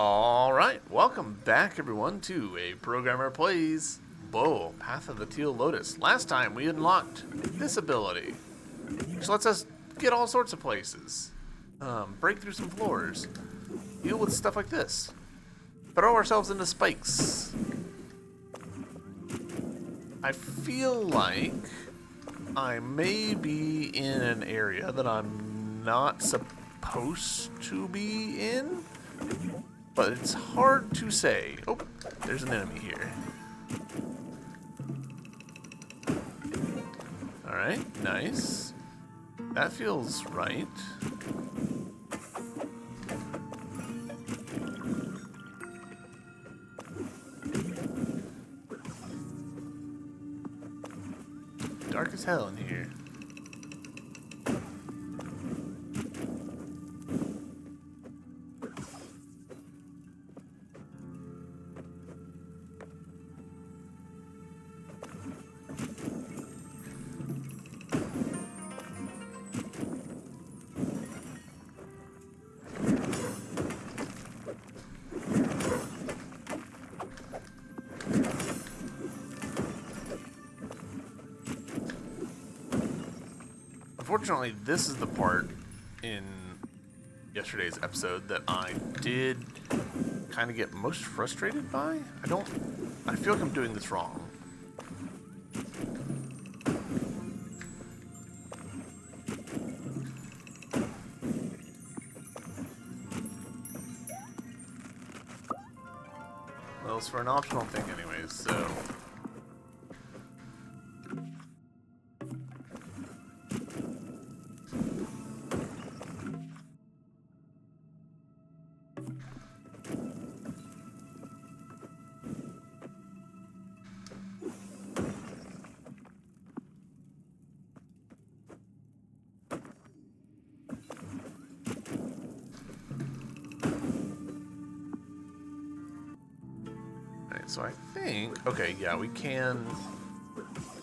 Alright, welcome back everyone to A Programmer Plays Bo, Path of the Teal Lotus. Last time we unlocked this ability, which lets us get all sorts of places. Break through some floors, deal with stuff like this, throw ourselves into spikes. I feel like I may be in an area that I'm not supposed to be in, but it's hard to say. Oh, there's an enemy here. Alright, nice. That feels right. Dark as hell in here. Unfortunately, this is the part in yesterday's episode that I did kind of get most frustrated by. I feel like I'm doing this wrong. Well, it's for an optional thing anyways, so... So I think, okay, yeah, we can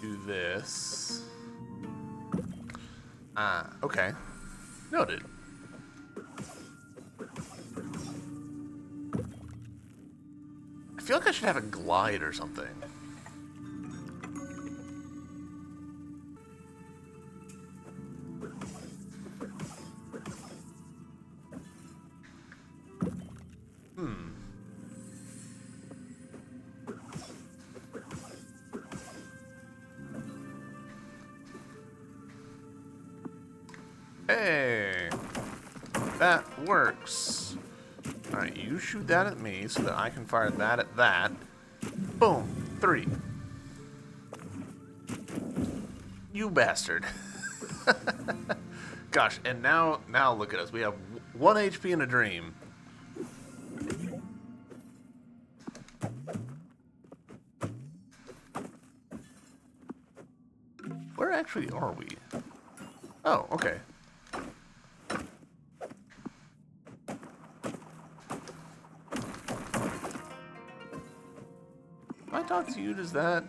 do this. Okay. Noted. I feel like I should have a glide or something. Hey, that works. Alright, you shoot that at me so that I can fire that at that. Boom, 3. You bastard. Gosh, and now look at us. We have 1 HP in a dream. Where actually are we? Oh, okay. If I talk to you, does that...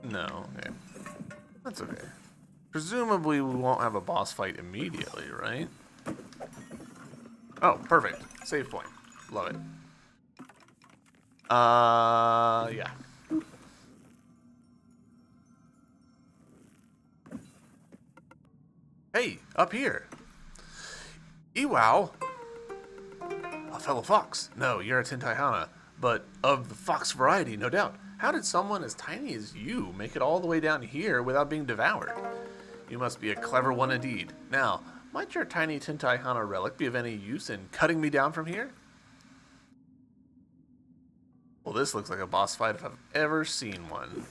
No, okay. That's okay. Presumably we won't have a boss fight immediately, right? Oh, perfect. Save point. Love it. Yeah. Hey, up here. Ewow. A fellow fox. No, you're a Tintahana, but of the fox variety, no doubt. How did someone as tiny as you make it all the way down here without being devoured? You must be a clever one indeed. Now, might your tiny Tintahana relic be of any use in cutting me down from here? Well, this looks like a boss fight if I've ever seen one.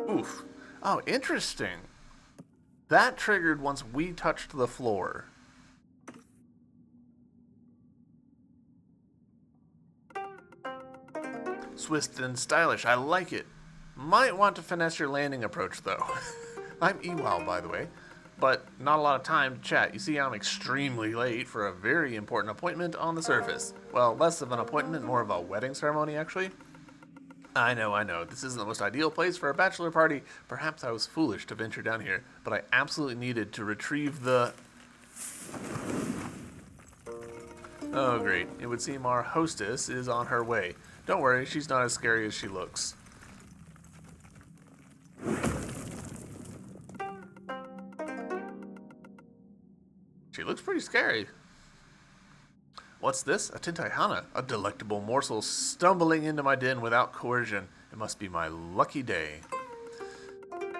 Oof. Oh, interesting. That triggered once we touched the floor. Swift and stylish, I like it. Might want to finesse your landing approach, though. I'm Ewal, by the way. but not a lot of time to chat. You see, I'm extremely late for a very important appointment on the surface. Well, less of an appointment, more of a wedding ceremony, actually. I know. This isn't the most ideal place for a bachelor party. Perhaps I was foolish to venture down here, but I absolutely needed to retrieve the... Oh, great. It would seem our hostess is on her way. Don't worry, she's not as scary as she looks. She looks pretty scary. What's this? A Tintayhana, a delectable morsel stumbling into my den without coercion. It must be my lucky day.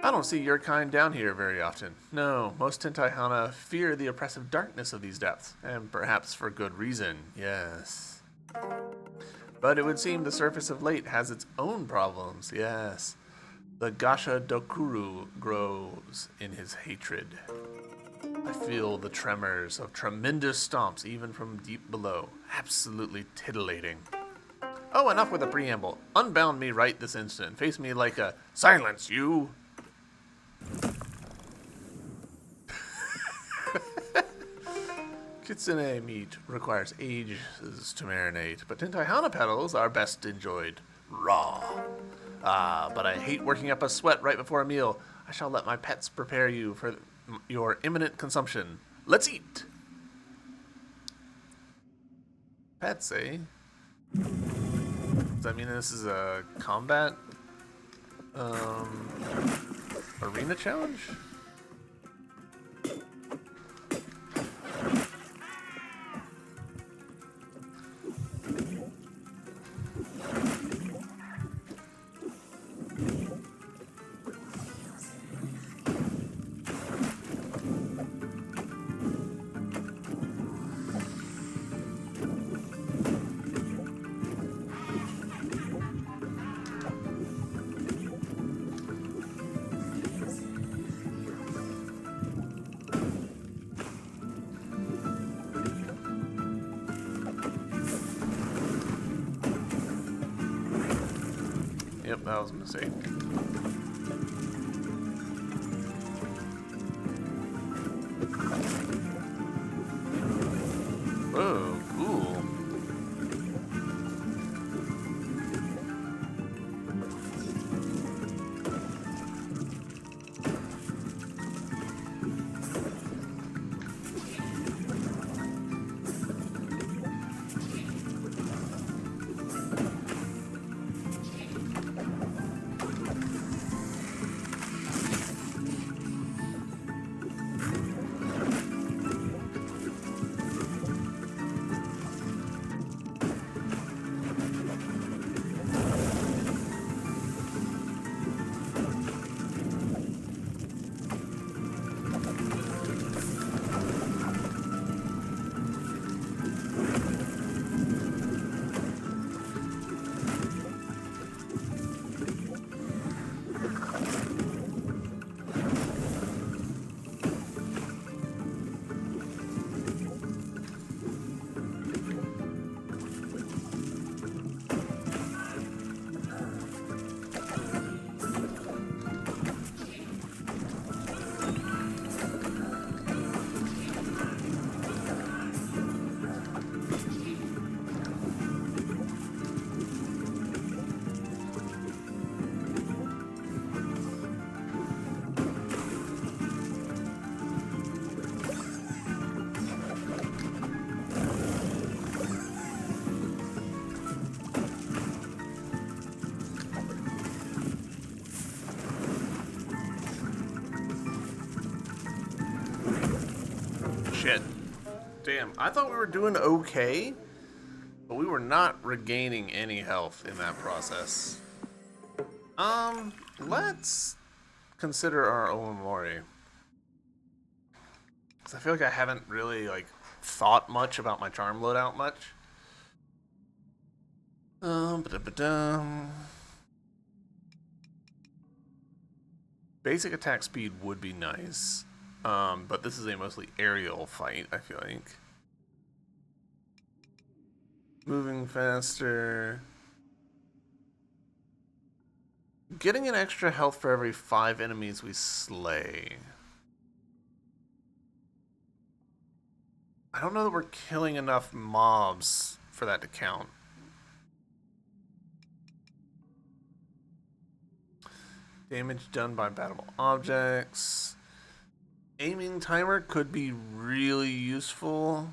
I don't see your kind down here very often. No, most Tintayhana fear the oppressive darkness of these depths, and perhaps for good reason, yes. But it would seem the surface of late has its own problems, yes. The Gasha Dokuru grows in his hatred. I feel the tremors of tremendous stomps even from deep below. Absolutely titillating. Oh, enough with the preamble. Unbound me right this instant. Face me like a... Silence, you! Kitsune meat requires ages to marinate, but Tintayhana petals are best enjoyed raw. Ah, but I hate working up a sweat right before a meal. I shall let my pets prepare you for your imminent consumption. Let's eat! Pets, eh? Does that mean this is a combat arena challenge? Yep, that was a mistake. Whoa, cool. Shit. Damn, I thought we were doing okay, but we were not regaining any health in that process. Let's consider our Omamori. Because I feel like I haven't really, thought much about my charm loadout much. Basic attack speed would be nice. But this is a mostly aerial fight, I feel like. Moving faster. Getting an extra health for every 5 enemies we slay. I don't know that we're killing enough mobs for that to count. Damage done by battleable objects. Aiming timer could be really useful.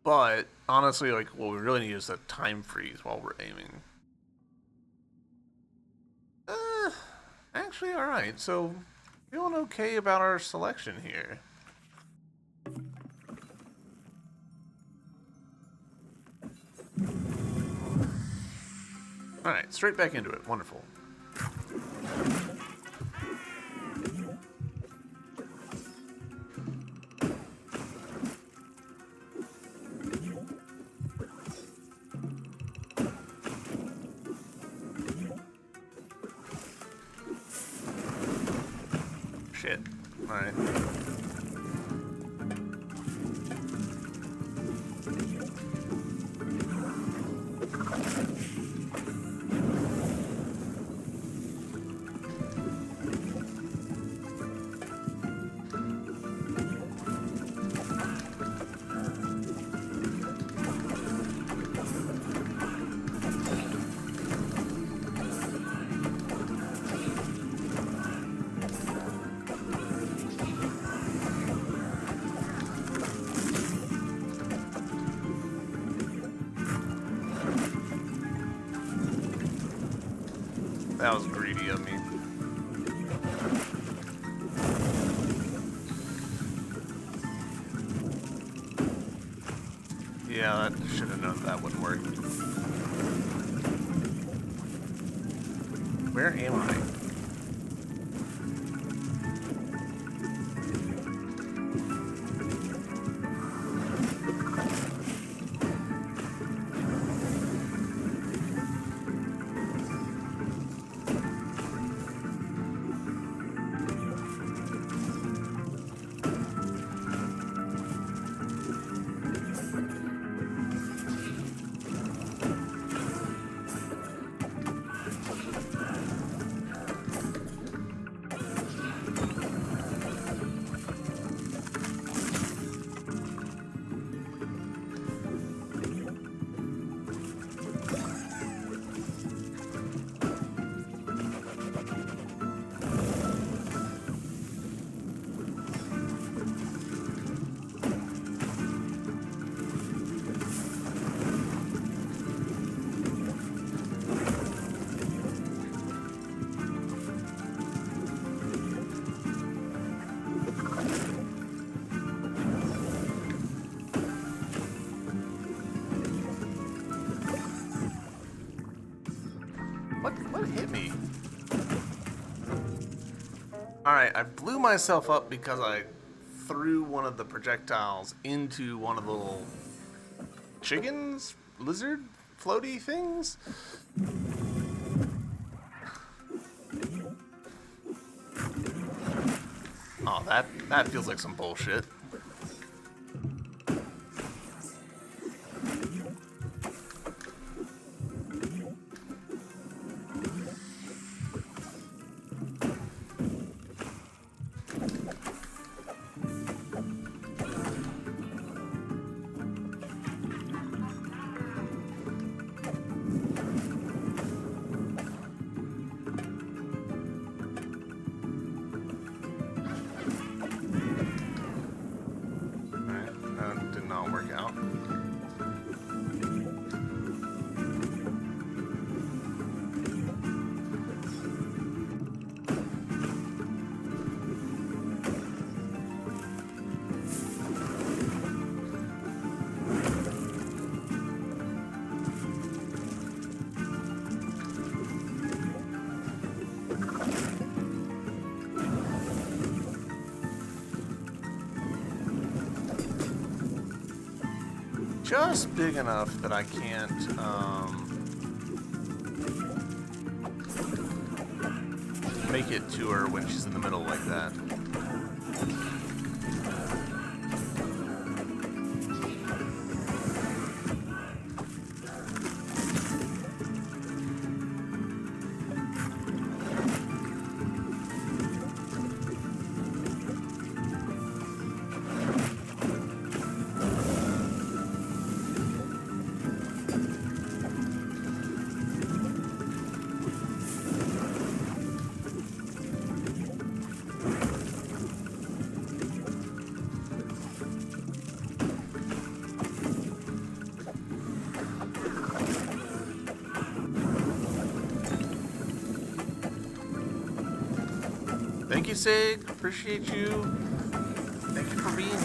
But honestly, like, what we really need is a time freeze while we're aiming. Actually, alright, so feeling okay about our selection here. Alright, straight back into it. Wonderful. Shit. Alright. That was greedy of me. Yeah, that should have known that wouldn't work. Where am I? What hit me? Alright, I blew myself up because I threw one of the projectiles into one of the little chickens? Lizard? Floaty things? Oh, that feels like some bullshit. Just big enough that I can't, make it to her when she's in the middle like that. Sig. Appreciate you. Thank you for being here.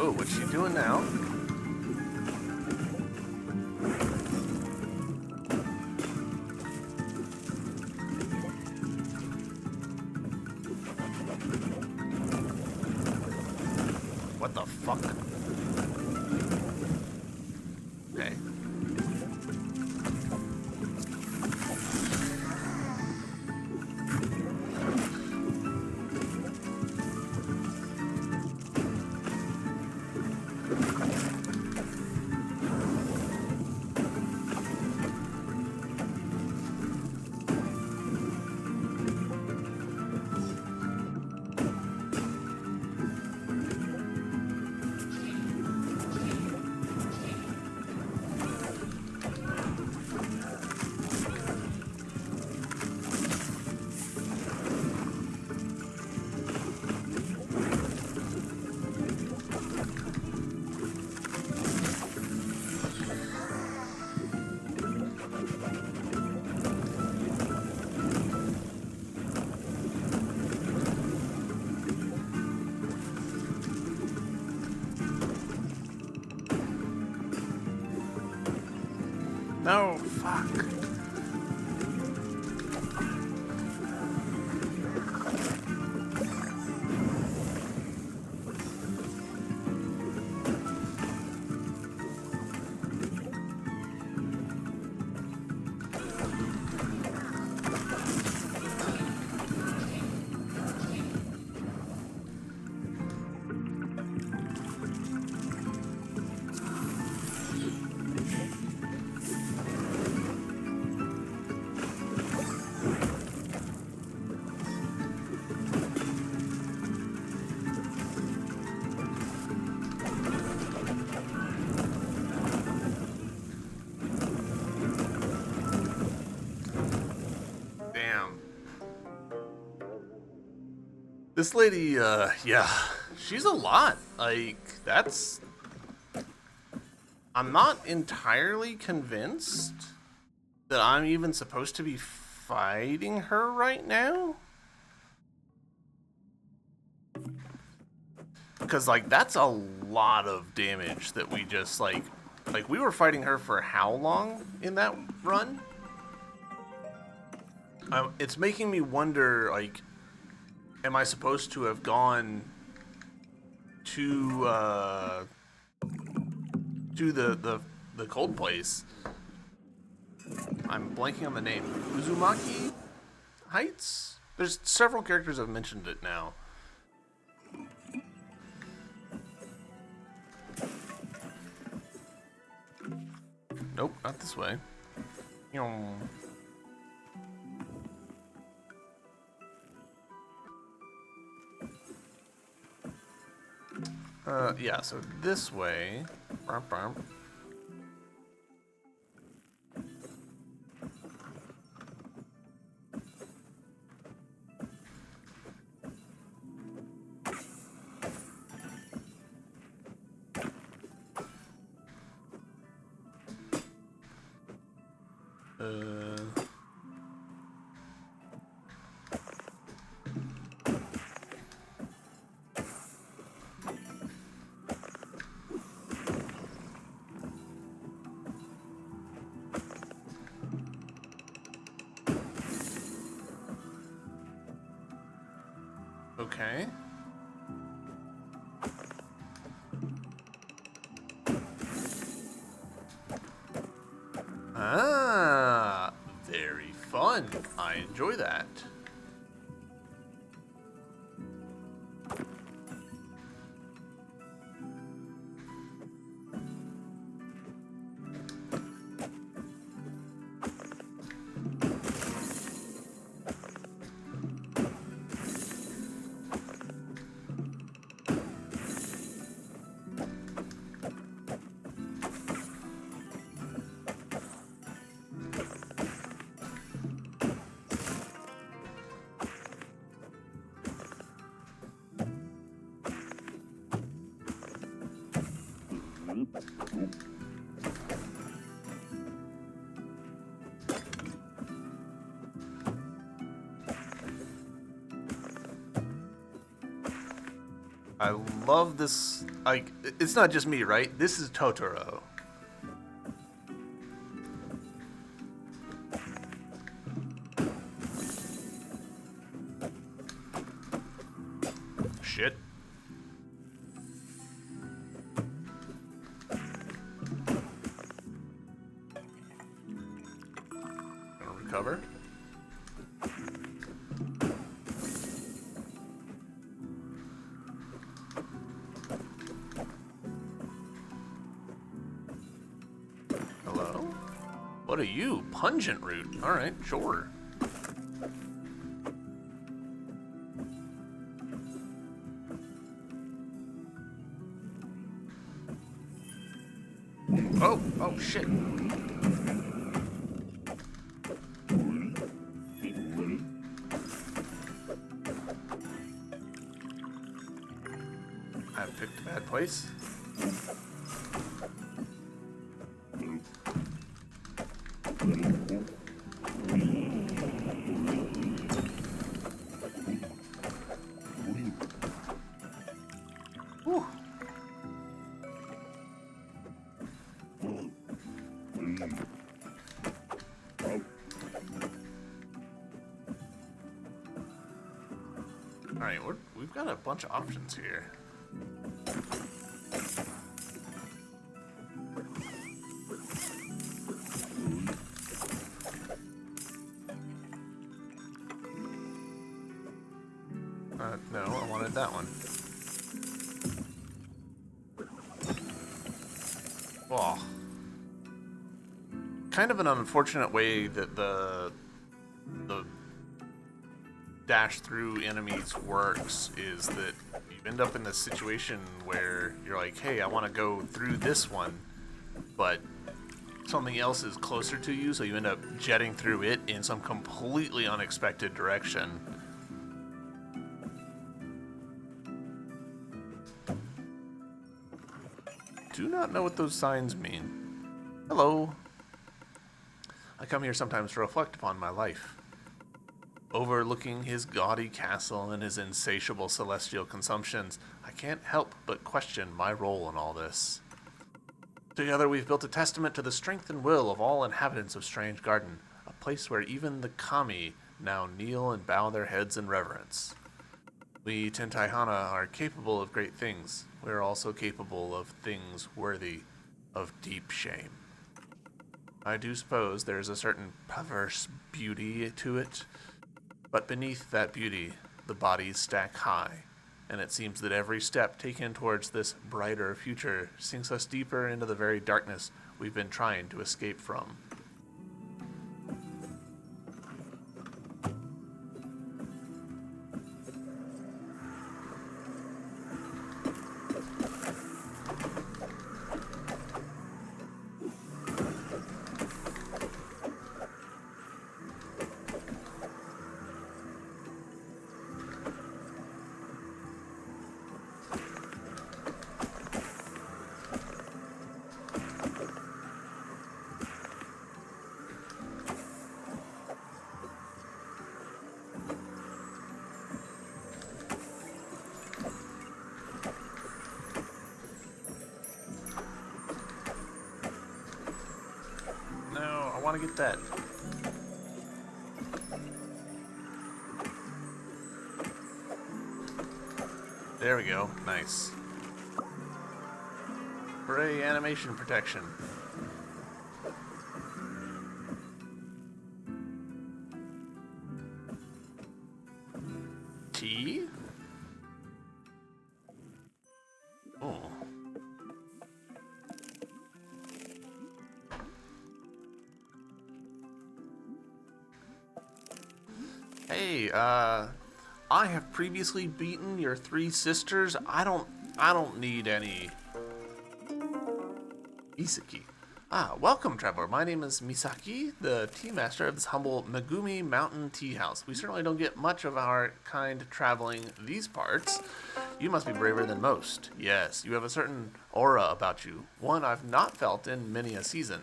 Oh, what's she doing now? What the fuck? Okay. No, fuck. Damn. This lady, yeah, she's a lot. Like, that's... I'm not entirely convinced that I'm even supposed to be fighting her right now. Because, like, that's a lot of damage that we just, like, we were fighting her for how long in that run? It's making me wonder, like, am I supposed to have gone to the cold place? I'm blanking on the name. Uzumaki Heights? There's several characters have mentioned it now. Nope, not this way. Yeah, so this way. Okay. Ah, very fun. I enjoy that. I love this. Like, it's not just me, right? This is Totoro. Shit. Gonna recover. Hello? What are you? Pungent root. Alright, sure. Oh, shit. I picked a bad place. Whew. Alright, we've got a bunch of options here. No, I wanted that one. Oh. Kind of an unfortunate way that the dash through enemies works is that you end up in this situation where you're like, hey, I want to go through this one, but something else is closer to you, so you end up jetting through it in some completely unexpected direction. Do not know what those signs mean. Hello. I come here sometimes to reflect upon my life. Overlooking his gaudy castle and his insatiable celestial consumptions, I can't help but question my role in all this. Together we've built a testament to the strength and will of all inhabitants of Strange Garden, a place where even the kami now kneel and bow their heads in reverence. We Tentaihana are capable of great things. We are also capable of things worthy of deep shame. I do suppose there is a certain perverse beauty to it, but beneath that beauty, the bodies stack high, and it seems that every step taken towards this brighter future sinks us deeper into the very darkness we've been trying to escape from. I want to get that. There we go. Nice. Hooray, animation protection. Tea? Oh. Hey, I have previously beaten your 3 sisters. I don't need any Iseki. Welcome, traveler. My name is Misaki, the tea master of this humble Megumi Mountain Tea House. We certainly don't get much of our kind traveling these parts. You must be braver than most. Yes, you have a certain aura about you, one I've not felt in many a season.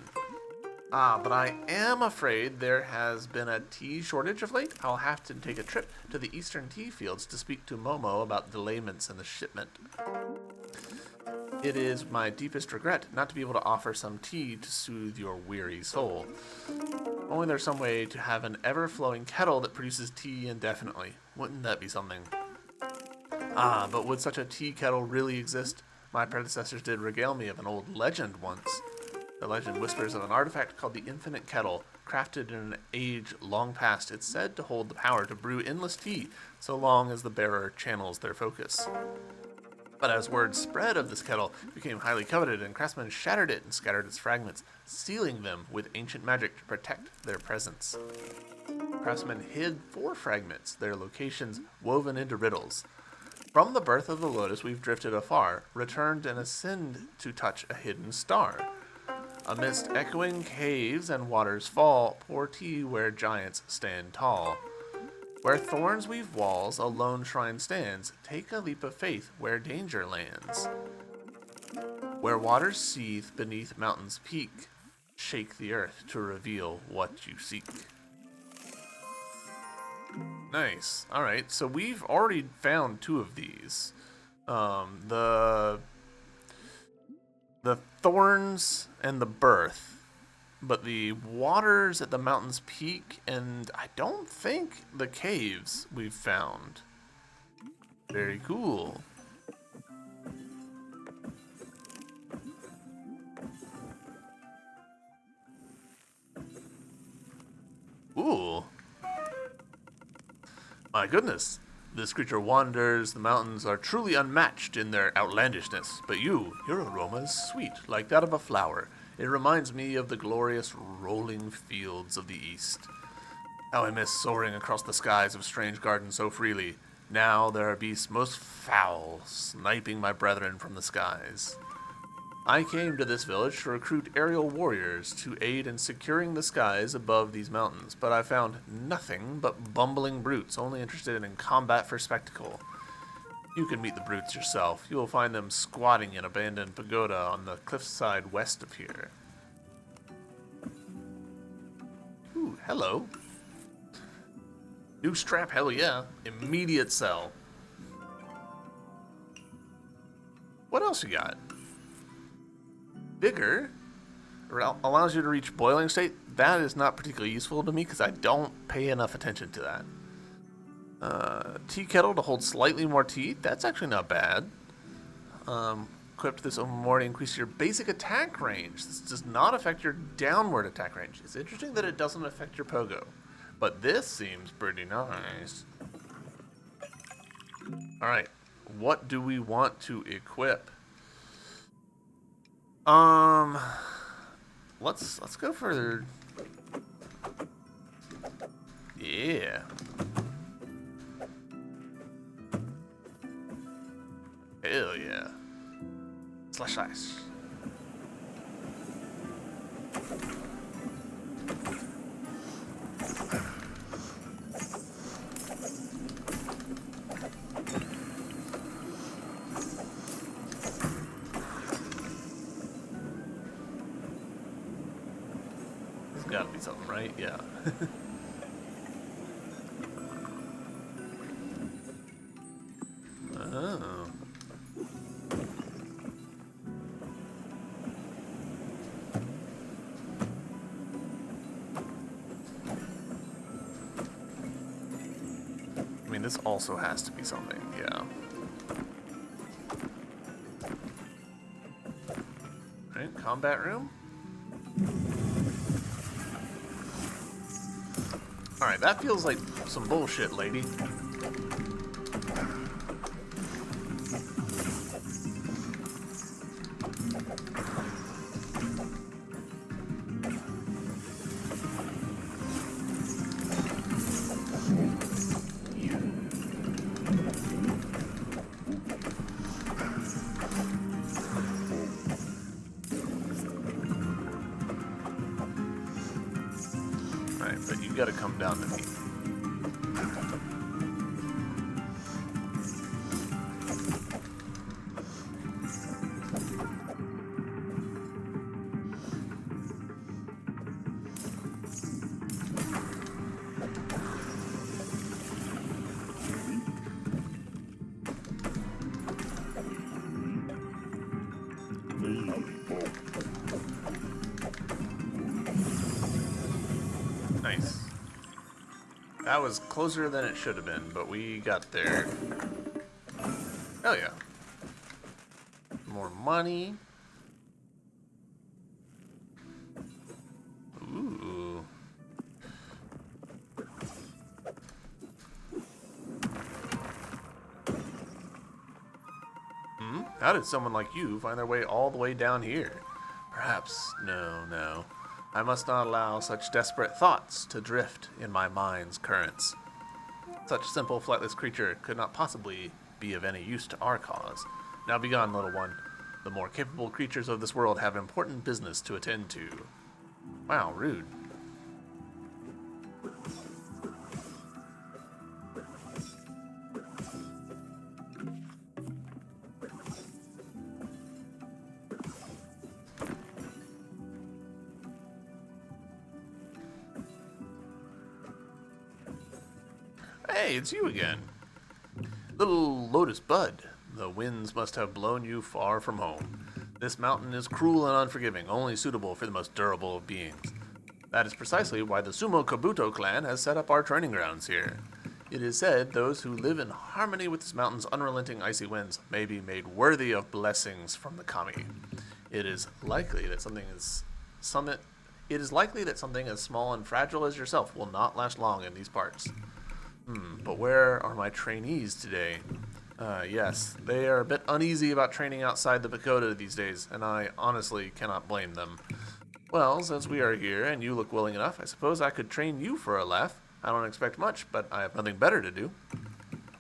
But I am afraid there has been a tea shortage of late. I'll have to take a trip to the eastern tea fields to speak to Momo about delayments in the shipment. It is my deepest regret not to be able to offer some tea to soothe your weary soul. Only there's some way to have an ever-flowing kettle that produces tea indefinitely. Wouldn't that be something? But would such a tea kettle really exist? My predecessors did regale me of an old legend once. The legend whispers of an artifact called the Infinite Kettle, crafted in an age long past. It's said to hold the power to brew endless tea, so long as the bearer channels their focus. But as word spread of this kettle, it became highly coveted, and craftsmen shattered it and scattered its fragments, sealing them with ancient magic to protect their presence. Craftsmen hid 4 fragments, their locations woven into riddles. From the birth of the lotus, we've drifted afar, returned and ascend to touch a hidden star. Amidst echoing caves and waters fall, pour tea where giants stand tall. Where thorns weave walls, a lone shrine stands. Take a leap of faith where danger lands. Where waters seethe beneath mountains peak, shake the earth to reveal what you seek. Nice. Alright, so we've already found 2 of these. The thorns and the birth. But the waters at the mountain's peak, and I don't think the caves we've found. Very cool. Ooh. My goodness. This creature wanders, the mountains are truly unmatched in their outlandishness, but your aroma is sweet, like that of a flower. It reminds me of the glorious rolling fields of the east. How I miss soaring across the skies of strange gardens so freely. Now there are beasts most foul, sniping my brethren from the skies. I came to this village to recruit aerial warriors to aid in securing the skies above these mountains, but I found nothing but bumbling brutes only interested in combat for spectacle. You can meet the brutes yourself. You will find them squatting in abandoned pagoda on the cliffside west of here. Ooh, hello. New strap, hell yeah. Immediate sell. What else you got? Vigor allows you to reach boiling state. That is not particularly useful to me because I don't pay enough attention to that. Tea kettle to hold slightly more tea. That's actually not bad. Equipped this overmore to increase your basic attack range. This does not affect your downward attack range. It's interesting that it doesn't affect your pogo. But this seems pretty nice. Alright. What do we want to equip? Let's go for... Yeah. Hell yeah. Slash ice. There's gotta be something, right? Yeah. Oh. I mean, this also has to be something, yeah. Alright, combat room. Alright, that feels like some bullshit, lady. You gotta come down to me. Nice. That was closer than it should have been, but we got there. Hell yeah. More money. Ooh. How did someone like you find their way all the way down here? Perhaps, no. I must not allow such desperate thoughts to drift in my mind's currents. Such simple, flightless creature could not possibly be of any use to our cause. Now begone, little one. The more capable creatures of this world have important business to attend to. Wow, rude. Hey, it's you again. Little Lotus Bud, the winds must have blown you far from home. This mountain is cruel and unforgiving, only suitable for the most durable of beings. That is precisely why the Sumo Kabuto clan has set up our training grounds here. It is said those who live in harmony with this mountain's unrelenting icy winds may be made worthy of blessings from the kami. It is likely that something as small and fragile as yourself will not last long in these parts. But where are my trainees today? Yes, they are a bit uneasy about training outside the pagoda these days, and I honestly cannot blame them. Well, since we are here and you look willing enough, I suppose I could train you for a laugh. I don't expect much, but I have nothing better to do.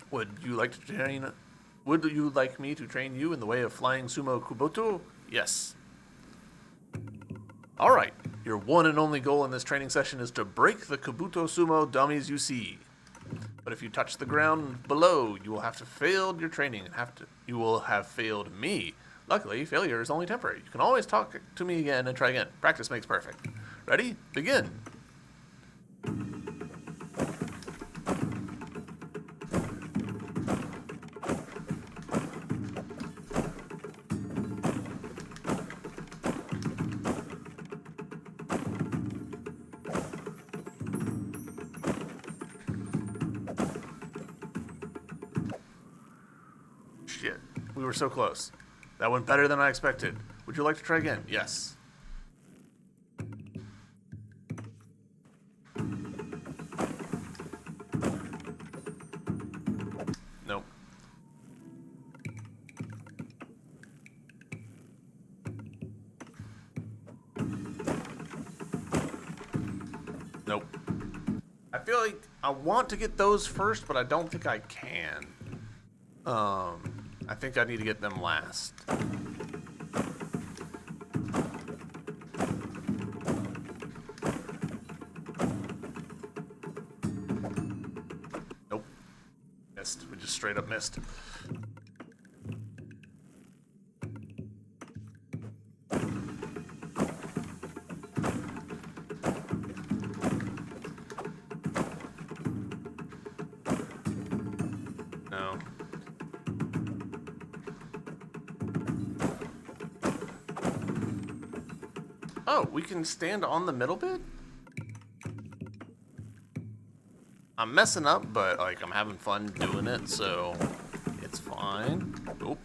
Would you like me to train you in the way of flying sumo kuboto? Yes. Alright, your one and only goal in this training session is to break the Kabuto sumo dummies you see. But if you touch the ground below, you will have to fail your training and you will have failed me. Luckily, failure is only temporary. You can always talk to me again and try again. Practice makes perfect. Ready? Begin. Shit, we were so close. That went better than I expected. Would you like to try again? Yes. Nope. Nope. I feel like I want to get those first, but I don't think I can. I think I need to get them last. Nope. Missed. We just straight up missed. No. Oh, we can stand on the middle bit? I'm messing up, but like I'm having fun doing it, so it's fine. Oop.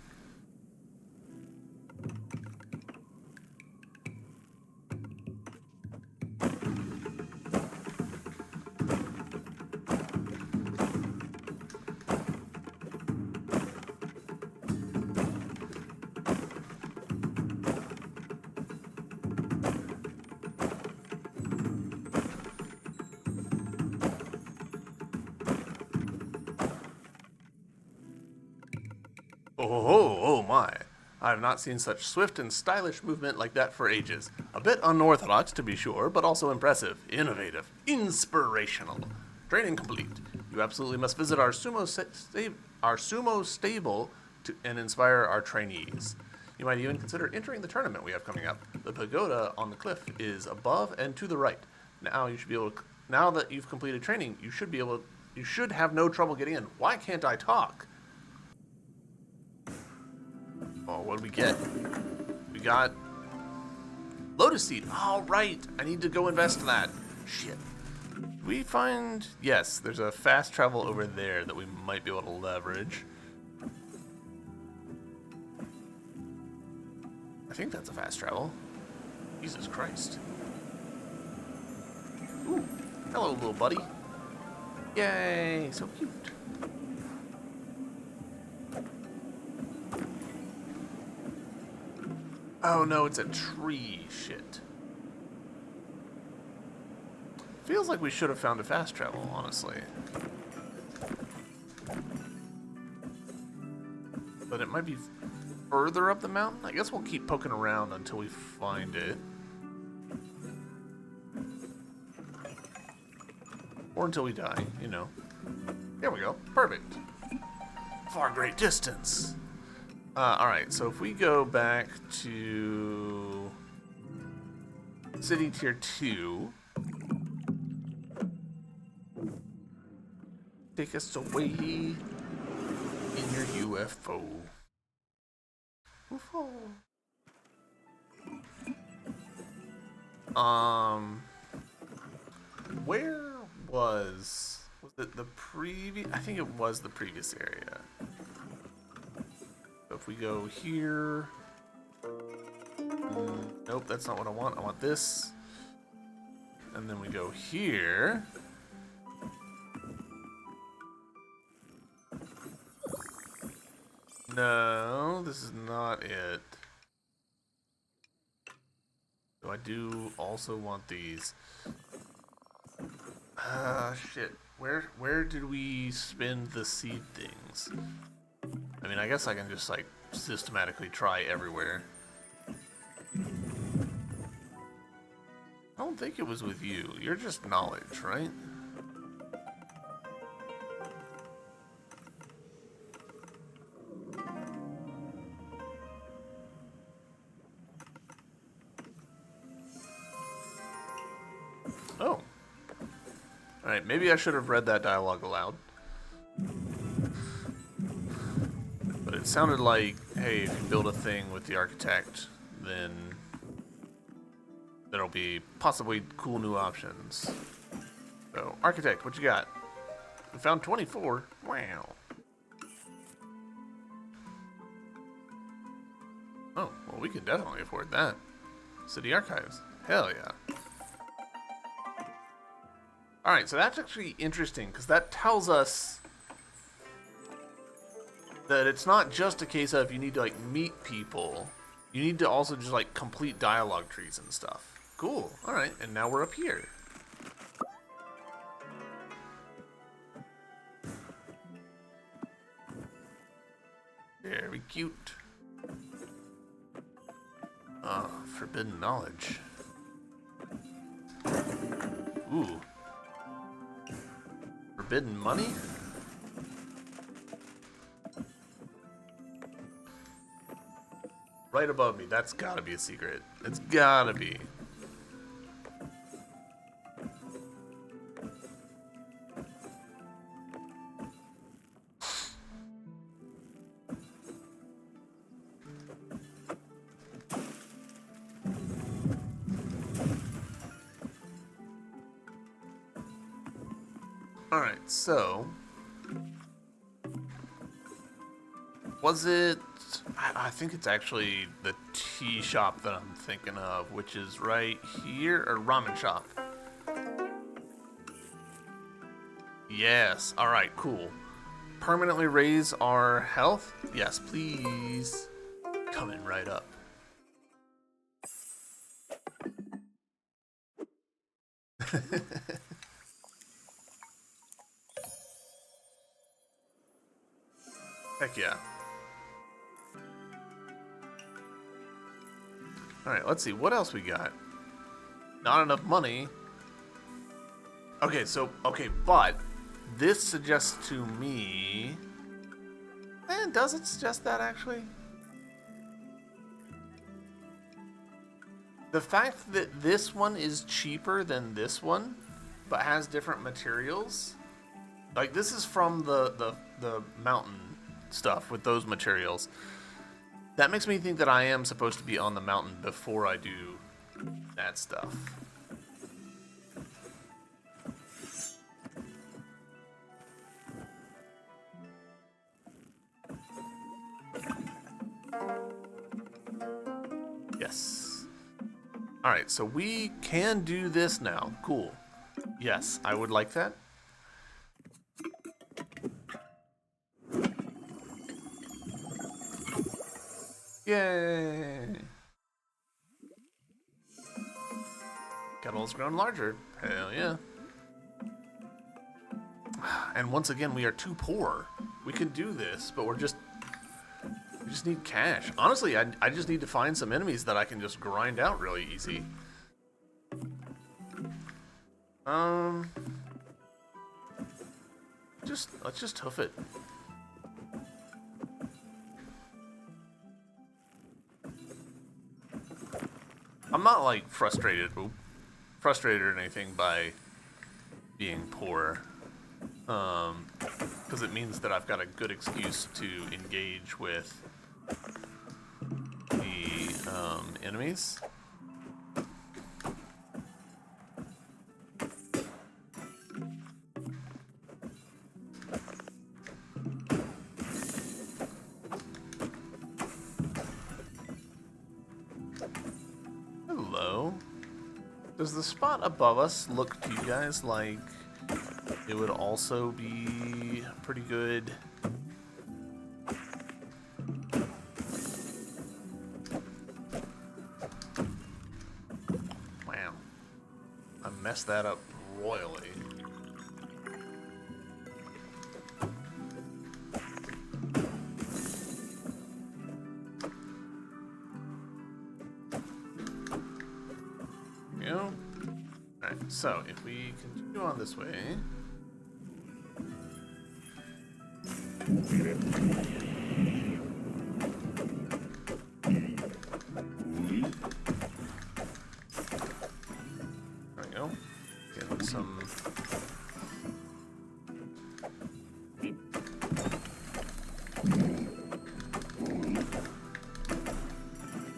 Oh my. I have not seen such swift and stylish movement like that for ages. A bit unorthodox, to be sure, but also impressive, innovative, inspirational. Training complete. You absolutely must visit our sumo stable and inspire our trainees. You might even consider entering the tournament we have coming up. The pagoda on the cliff is above and to the right. Now you should be able to, now that you've completed training, you should have no trouble getting in. Why can't I talk? Oh, what do we get? We got Lotus Seed. All right, I need to go invest in that. Shit. We find, yes, there's a fast travel over there that we might be able to leverage. I think that's a fast travel. Jesus Christ. Ooh, hello, little buddy. Yay, so cute. Oh no, it's a tree. Shit. Feels like we should have found a fast travel, honestly. But it might be further up the mountain? I guess we'll keep poking around until we find it. Or until we die, you know. There we go. Perfect. Far great distance. Alright, so if we go back to City Tier 2, take us away in your UFO. UFO. Where was it the previous? I think it was the previous area. So if we go here, nope, that's not what I want. I want this, and then we go here. No, this is not it. So I do also want these. Shit. Where did we spend the seed things? I mean, I guess I can just, like, systematically try everywhere. I don't think it was with you. You're just knowledge, right? Oh. Alright, maybe I should have read that dialogue aloud. But it sounded like, hey, if you build a thing with the architect, then there'll be possibly cool new options. So, architect, what you got? We found 24. Wow. Oh, well, we can definitely afford that. City Archives. Hell yeah. Alright, so that's actually interesting, because that tells us that it's not just a case of you need to, like, meet people. You need to also just, like, complete dialogue trees and stuff. Cool. Alright, and now we're up here. Very cute. Oh, forbidden knowledge. Ooh. Forbidden money? Right above me. That's gotta be a secret. It's gotta be. Alright, so was it... I think it's actually the tea shop that I'm thinking of, which is right here, or ramen shop. Yes, alright, cool. Permanently raise our health? Yes, please. Coming right up. Heck yeah. Alright, let's see. What else we got? Not enough money. Okay, but this suggests to me... does it suggest that, actually? The fact that this one is cheaper than this one, but has different materials... Like, this is from the mountain stuff with those materials. That makes me think that I am supposed to be on the mountain before I do that stuff. Yes. Alright, so we can do this now. Cool. Yes, I would like that. Yay! Kettle's grown larger. Hell yeah. And once again, we are too poor. We can do this, but we just need cash. Honestly, I just need to find some enemies that I can just grind out really easy. Let's just hoof it. I'm not like frustrated or anything by being poor, because it means that I've got a good excuse to engage with the enemies. Hello. Does the spot above us look to you guys like it would also be pretty good? Wow. I messed that up royally. Alright, so if we continue on this way. There we go. Getting some. There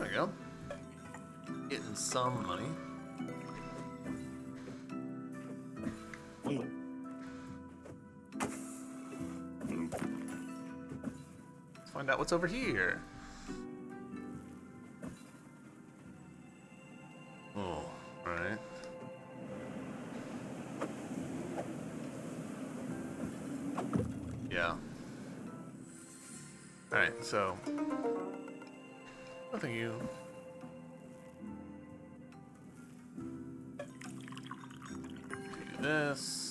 we go. Getting some money. Find out what's over here. Oh, alright. Yeah. Alright, so. Nothing you. Do this.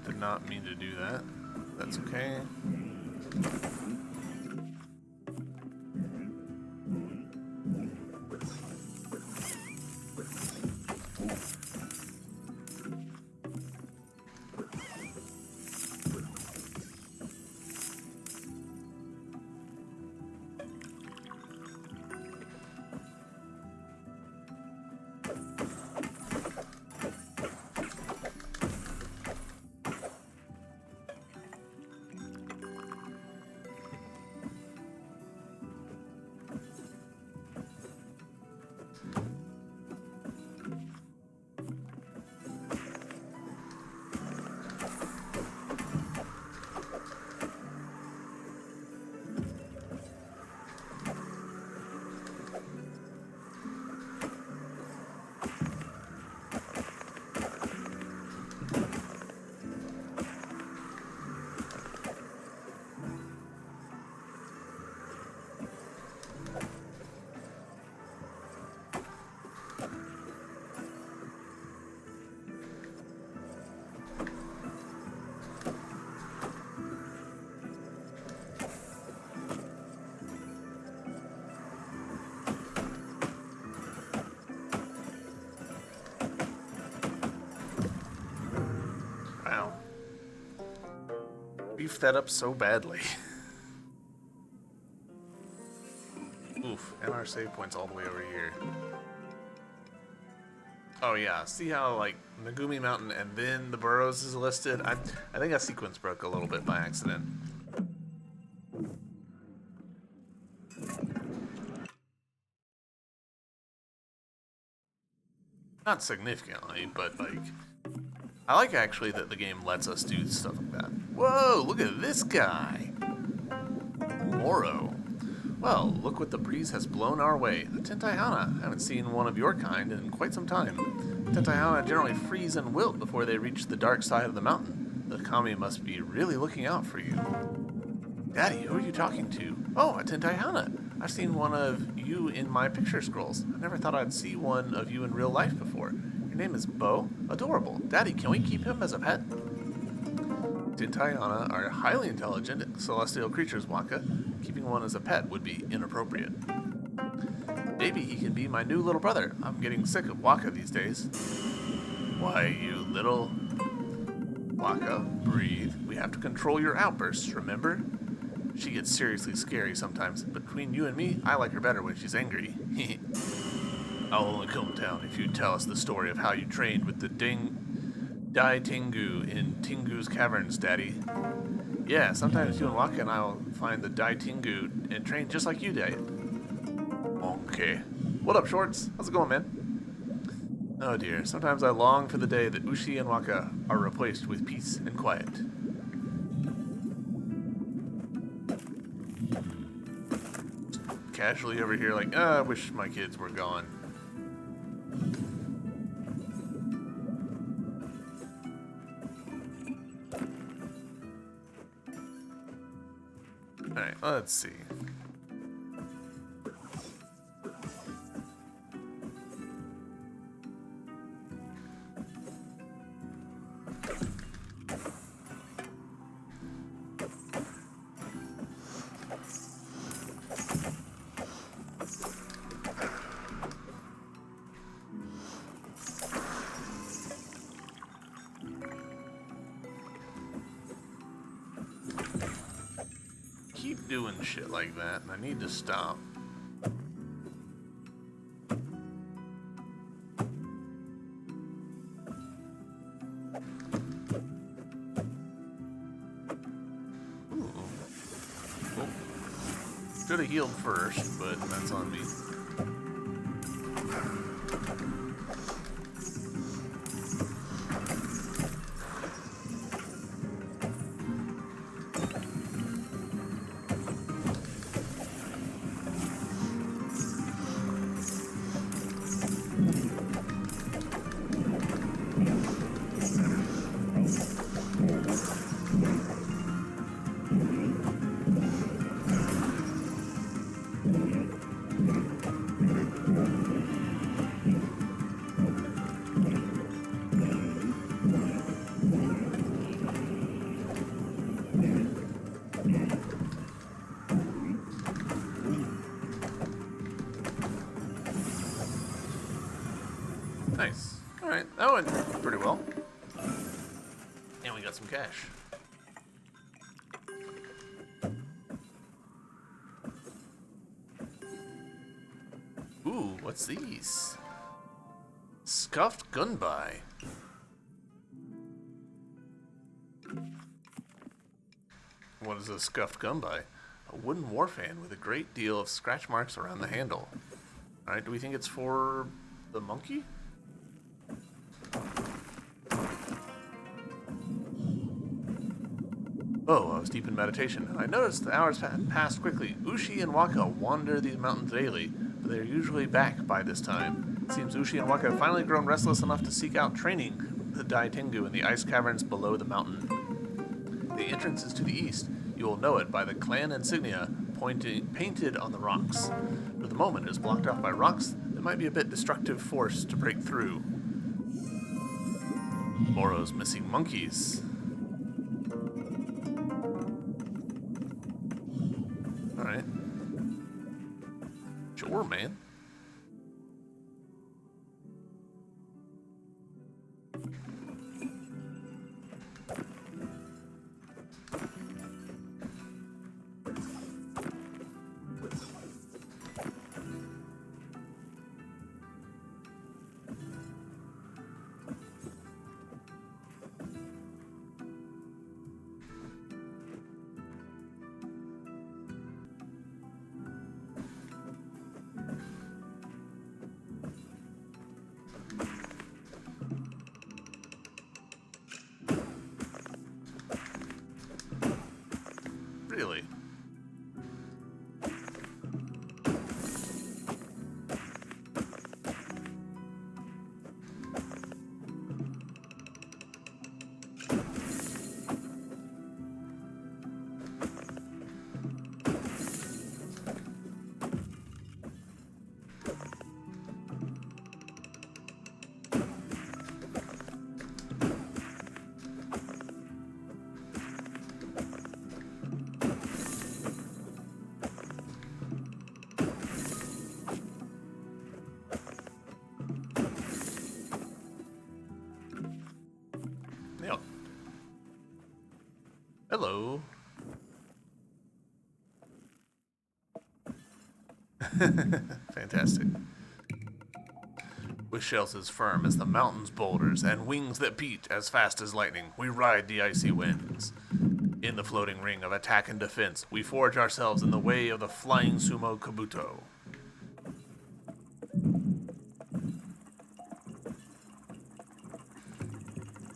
Did not mean to do that. That's okay. beef that up so badly. Oof, and our save point's all the way over here. Oh yeah, see how like Megumi Mountain and then the Burrows is listed? I think that sequence broke a little bit by accident. Not significantly, but like, I like actually that the game lets us do stuff like that. Whoa, look at this guy! Moro. Well, look what the breeze has blown our way. A Tentayana. I haven't seen one of your kind in quite some time. Tentayana generally freeze and wilt before they reach the dark side of the mountain. The kami must be really looking out for you. Daddy, who are you talking to? Oh, a Tentayana. I've seen one of you in my picture scrolls. I never thought I'd see one of you in real life before. Your name is Bo? Adorable. Daddy, can we keep him as a pet? Tentayana are highly intelligent celestial creatures, Waka. Keeping one as a pet would be inappropriate. Maybe he can be my new little brother. I'm getting sick of Waka these days. Why, you little... Waka, breathe. We have to control your outbursts, remember? She gets seriously scary sometimes. Between you and me, I like her better when she's angry. I'll only come down if you tell us the story of how you trained with the Dai Tengu in Tengu's caverns, Daddy. Yeah, sometimes you and Waka and I will find the Dai Tengu and train just like you did. Okay. What up, Shorts? How's it going, man? Oh dear, sometimes I long for the day that Ushi and Waka are replaced with peace and quiet. Casually over here like, I wish my kids were gone. Alright, let's see. Keep doing shit like that, and I need to stop. Ooh. Oh. Should have healed first, but that's on me. Nice. Alright, that went pretty well. And we got some cash. Ooh, what's these? Scuffed Gunbai. What is a scuffed gunbai? A wooden war fan with a great deal of scratch marks around the handle. Alright, do we think it's for the monkey? Oh, I was deep in meditation. I noticed the hours passed quickly. Ushi and Waka wander these mountains daily, but they're usually back by this time. It seems Ushi and Waka have finally grown restless enough to seek out training with the Dai Tengu in the ice caverns below the mountain. The entrance is to the east. You will know it by the clan insignia painted on the rocks. For the moment, it is blocked off by rocks that might be a bit destructive force to break through. Moro's missing monkeys. Alright. Sure, man. Hello. Fantastic. With shells as firm as the mountain's boulders and wings that beat as fast as lightning, we ride the icy winds. In the floating ring of attack and defense, we forge ourselves in the way of the flying sumo Kabuto.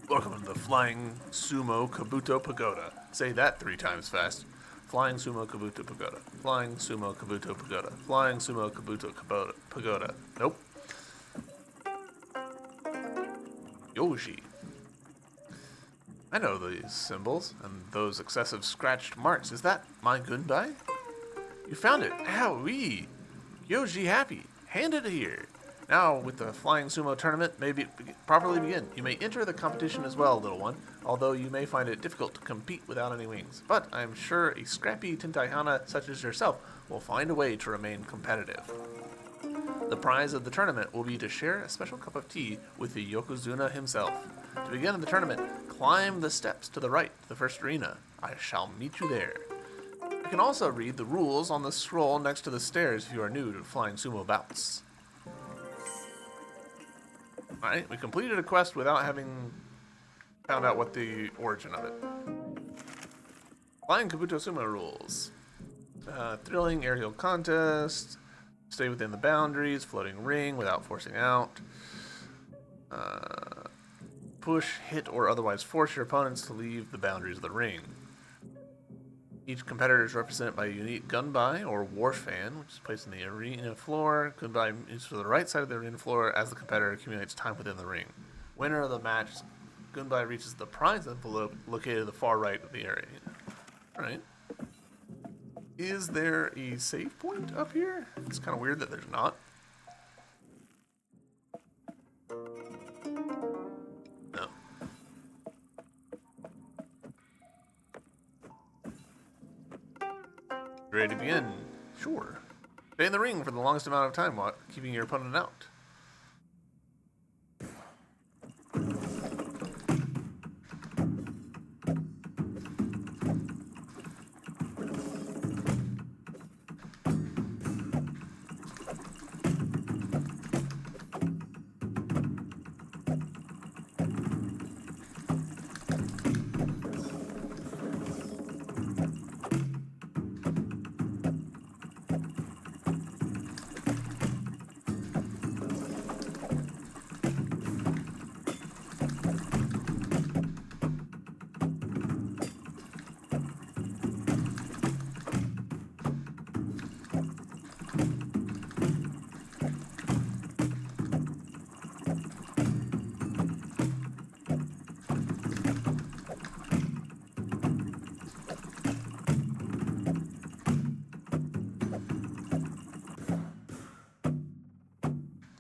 Welcome to the Flying Sumo Kabuto Pagoda. Say that 3 times fast. Flying Sumo Kabuto Pagoda. Flying Sumo Kabuto Pagoda. Flying Sumo Kabuto Pagoda. Nope. Yoshi. I know these symbols and those excessive scratched marks. Is that my Gunbai? You found it. Owie. Yoshi happy. Hand it here. Now, with the Flying Sumo tournament may properly begin. You may enter the competition as well, little one, although you may find it difficult to compete without any wings. But I'm sure a scrappy Tentaihana such as yourself will find a way to remain competitive. The prize of the tournament will be to share a special cup of tea with the Yokozuna himself. To begin the tournament, climb the steps to the right to the first arena. I shall meet you there. You can also read the rules on the scroll next to the stairs if you are new to Flying Sumo bouts. Alright, we completed a quest without having found out what the origin of it. Flying Kabuto Sumo rules. Thrilling aerial contest. Stay within the boundaries. Floating ring without forcing out. Push, hit, or otherwise force your opponents to leave the boundaries of the ring. Each competitor is represented by a unique gunbai or war fan, which is placed in the arena floor. Gunbai is to the right side of the arena floor as the competitor accumulates time within the ring. Winner of the match, gunbai reaches the prize envelope located at the far right of the area. Alright. Is there a save point up here? It's kind of weird that there's not. No. Ready to begin? Sure. Stay in the ring for the longest amount of time while keeping your opponent out.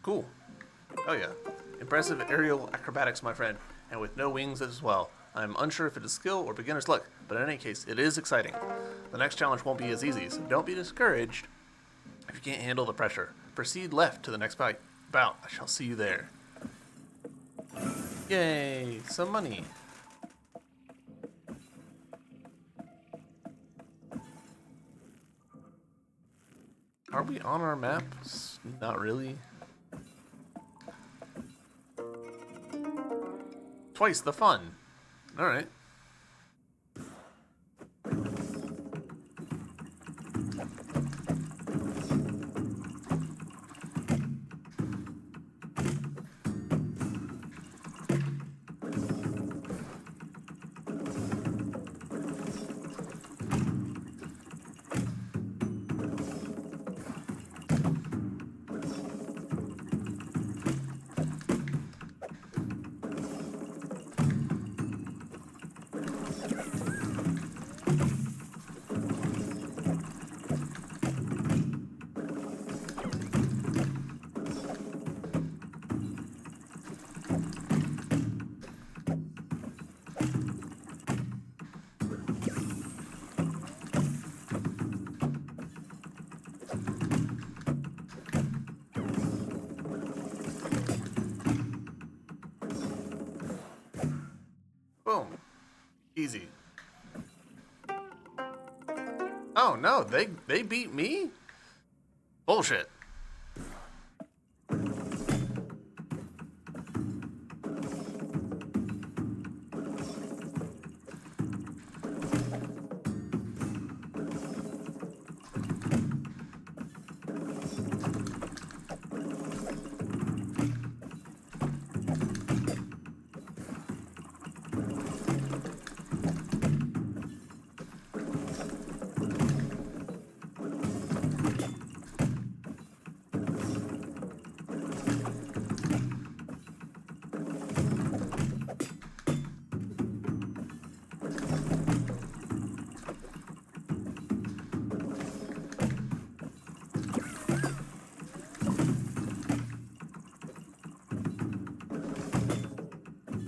Cool. Oh yeah. Impressive aerial acrobatics, my friend, and with no wings as well. I'm unsure if it is skill or beginner's luck, but in any case, it is exciting. The next challenge won't be as easy, so don't be discouraged if you can't handle the pressure. Proceed left to the next bout. I shall see you there. Yay! Some money. Are we on our map? Not really. Twice the fun. Alright. Boom. Easy. Oh no, they beat me? Bullshit.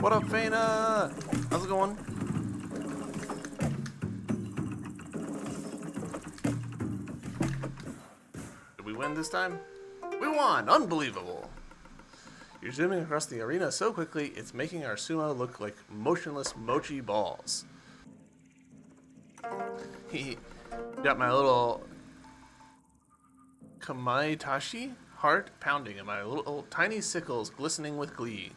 What up, Fana? How's it going? Did we win this time? We won! Unbelievable! You're zooming across the arena so quickly, it's making our sumo look like motionless mochi balls. Got my little kamaitashi heart pounding and my little tiny sickles glistening with glee.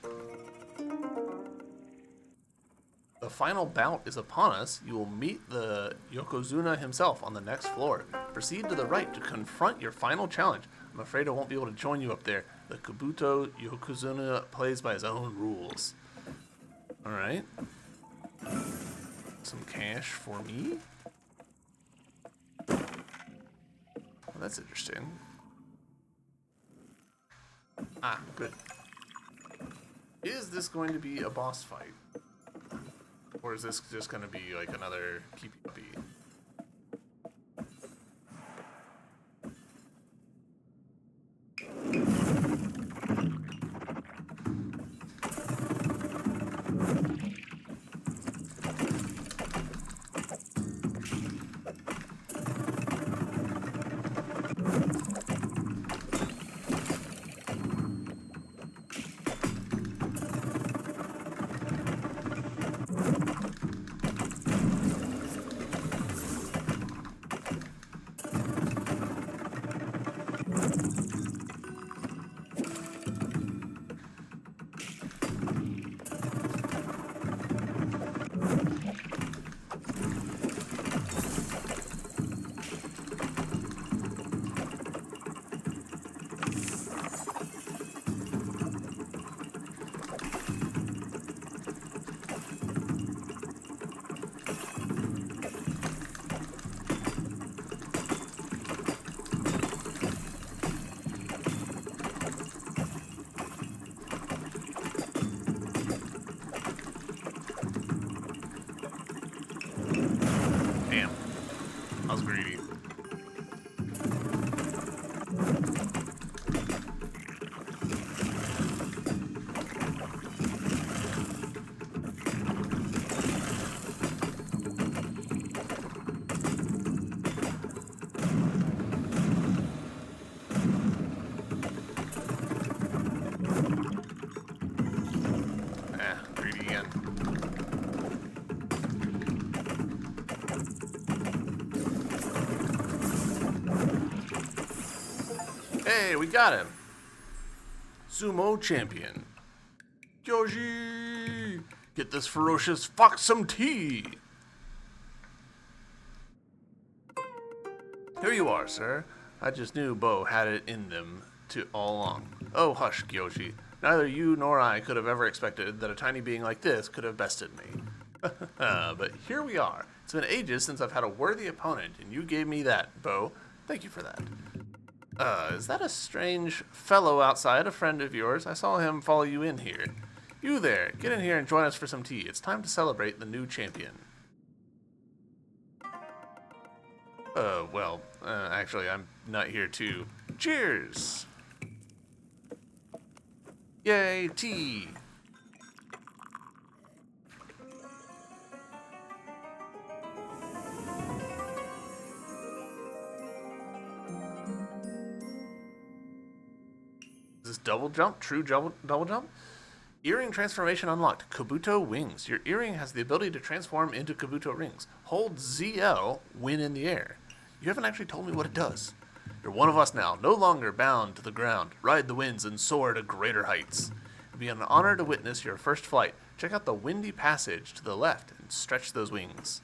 The final bout is upon us. You will meet the Yokozuna himself on the next floor. Proceed to the right to confront your final challenge. I'm afraid I won't be able to join you up there. The Kabuto Yokozuna plays by his own rules. Alright. Some cash for me. Well, that's interesting. Ah, good. Is this going to be a boss fight? Or is this just going to be like another keepy puppy? Damn. I was greedy. Greedy again. Hey, we got him. Sumo champion. Yoshi! Get this ferocious fox some tea! Here you are, sir. I just knew Bo had it in them all along. Oh, hush, Gyoshi. Neither you nor I could have ever expected that a tiny being like this could have bested me. But here we are. It's been ages since I've had a worthy opponent, and you gave me that, Bo. Thank you for that. Is that a strange fellow outside, a friend of yours? I saw him follow you in here. You there, get in here and join us for some tea. It's time to celebrate the new champion. Actually, I'm not here to. Cheers! Yay, tea! Is this double jump? True double jump? Earring transformation unlocked. Kabuto wings. Your earring has the ability to transform into Kabuto rings. Hold ZL when in the air. You haven't actually told me what it does. You're one of us now, no longer bound to the ground. Ride the winds and soar to greater heights. It'd be an honor to witness your first flight. Check out the windy passage to the left and stretch those wings.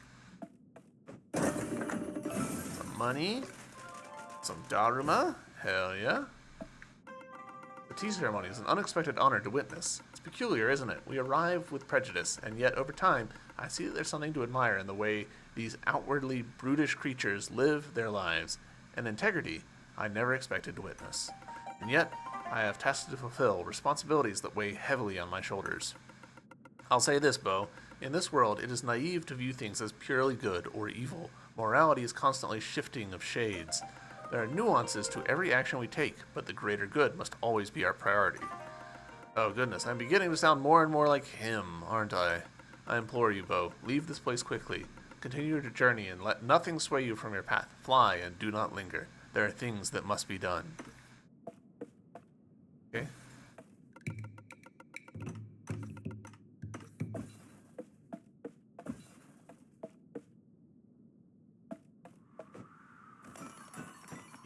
Some money. Some Daruma. Hell yeah. The tea ceremony is an unexpected honor to witness. It's peculiar, isn't it? We arrive with prejudice, and yet over time, I see that there's something to admire in the way these outwardly brutish creatures live their lives, an integrity I never expected to witness. And yet, I have tasks to fulfill, responsibilities that weigh heavily on my shoulders. I'll say this, Bo. In this world, it is naive to view things as purely good or evil. Morality is constantly shifting of shades. There are nuances to every action we take, but the greater good must always be our priority. Oh goodness, I'm beginning to sound more and more like him, aren't I? I implore you, Bo, leave this place quickly. Continue your journey and let nothing sway you from your path. Fly and do not linger. There are things that must be done. Okay.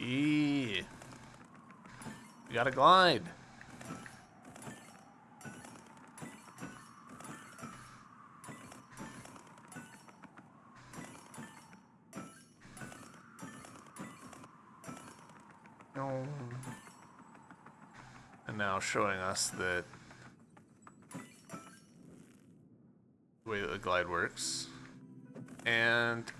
Yeah. We gotta glide. No. And now showing us that the way that the glide works. And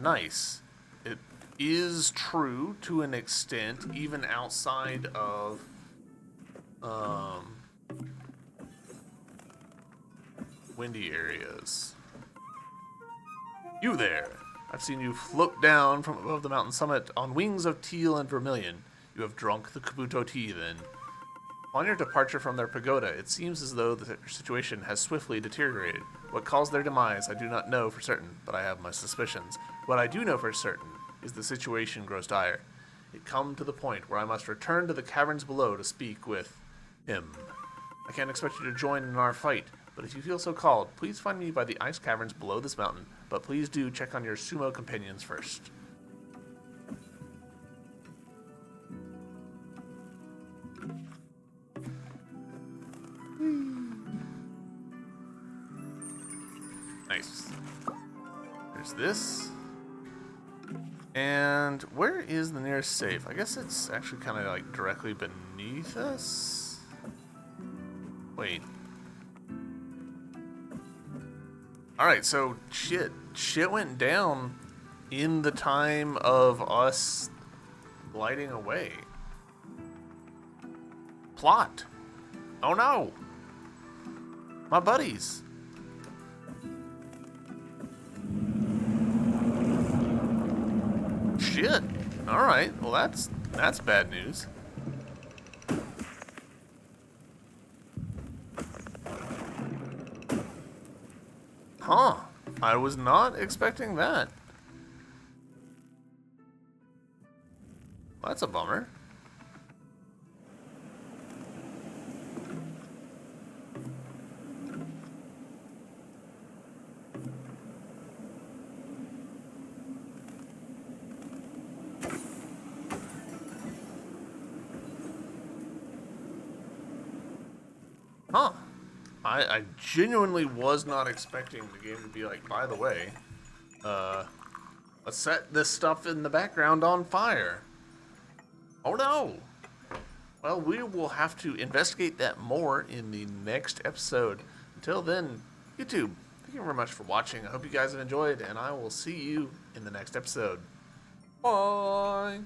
nice. It is true to an extent, even outside of windy areas. You there! I've seen you float down from above the mountain summit on wings of teal and vermilion. You have drunk the Kabuto tea, then. On your departure from their pagoda, it seems as though the situation has swiftly deteriorated. What caused their demise, I do not know for certain, but I have my suspicions. What I do know for certain is the situation grows dire. It come to the point where I must return to the caverns below to speak with him. I can't expect you to join in our fight, but if you feel so called, please find me by the ice caverns below this mountain, but please do check on your sumo companions first. Nice. There's this. And where is the nearest safe? I guess it's actually kind of like directly beneath us. Wait. Alright, so shit went down in the time of us gliding away. Plot. Oh no. My buddies. Shit. Alright, well that's bad news. Huh. I was not expecting that. That's a bummer. Huh. I genuinely was not expecting the game to be like, by the way, let's set this stuff in the background on fire. Oh no! Well, we will have to investigate that more in the next episode. Until then, YouTube, thank you very much for watching. I hope you guys have enjoyed, and I will see you in the next episode. Bye!